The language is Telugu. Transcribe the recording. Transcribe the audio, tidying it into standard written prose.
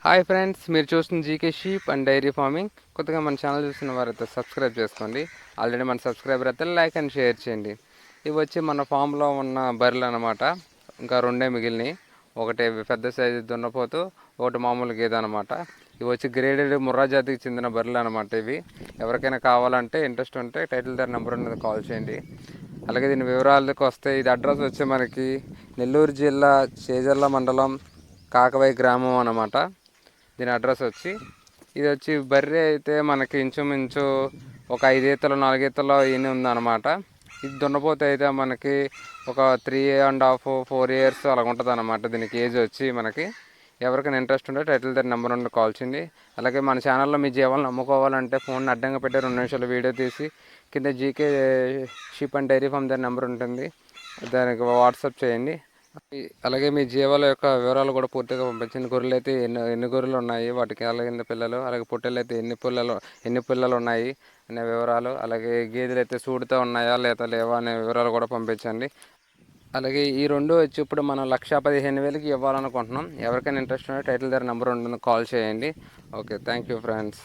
హాయ్ ఫ్రెండ్స్, మీరు చూస్తున్న GK sheep and dairy farming. కొత్తగా మన ఛానల్ చూస్తున్న వారైతే సబ్స్క్రైబ్ చేసుకోండి. ఆల్రెడీ మన సబ్స్క్రైబర్ అయితే లైక్ అండ్ షేర్ చేయండి. ఇవి వచ్చి మన ఫామ్లో ఉన్న బర్రెలు అనమాట. ఇంకా రెండే మిగిలినాయి. ఒకటి పెద్ద సైజు దున్నపోతు, ఒకటి మామూలు గేదె అనమాట. ఇవి వచ్చి గ్రేడెడ్ ముర్రా జాతికి చెందిన బర్రెలు అనమాట. ఇవి ఎవరికైనా కావాలంటే ఇంట్రెస్ట్ ఉంటే టైటిల్ దగ్గర నెంబర్ ఉన్నది కాల్ చేయండి. అలాగే దీని వివరాలకు వస్తే, ఇది అడ్రస్ వచ్చి మనకి నెల్లూరు జిల్లా చేజర్ల మండలం కాకవై గ్రామం అన్నమాట. దీని అడ్రస్ వచ్చి ఇది వచ్చి బర్రె అయితే మనకి ఇంచుమించు ఒక 5 ఈతలు 4 ఈతలు ఈయన ఉందన్నమాట. ఇది దున్నపోతే అయితే మనకి ఒక 3.5 4 ఇయర్స్ అలా ఉంటుంది అన్నమాట. దీనికి ఏజ్ వచ్చి మనకి ఎవరికైనా ఇంట్రెస్ట్ ఉంటే టైటిల్ దగ్గర నెంబర్ నుండి కాల్ చేయండి. అలాగే మన ఛానల్లో మీ జీవాలను అమ్ముకోవాలంటే ఫోన్ అడ్డంగా పెట్టి 2 నిమిషాలు వీడియో తీసి కింద GK sheep and dairy farm దగ్గర నెంబర్ ఉంటుంది, దానికి వాట్సాప్ చేయండి. అలాగే మీ జీవాల యొక్క వివరాలు కూడా పూర్తిగా పంపించండి. గొర్రెలు అయితే ఎన్ని గొర్రెలు ఉన్నాయి, వాటికి అలాగే పిల్లలు, అలాగే పొట్టెలు అయితే ఎన్ని పిల్లలు ఉన్నాయి అనే వివరాలు, అలాగే గేదెలు అయితే సూడుతూ ఉన్నాయా లేదా లేవా అనే వివరాలు కూడా పంపించండి. అలాగే ఈ రెండు వచ్చి ఇప్పుడు మనం 1,15,000కి ఇవ్వాలనుకుంటున్నాం. ఎవరికైనా ఇంట్రెస్ట్ ఉంటే టైటిల్ దగ్గర నెంబర్ ఉంటుంది, కాల్ చేయండి. Okay, thank you friends.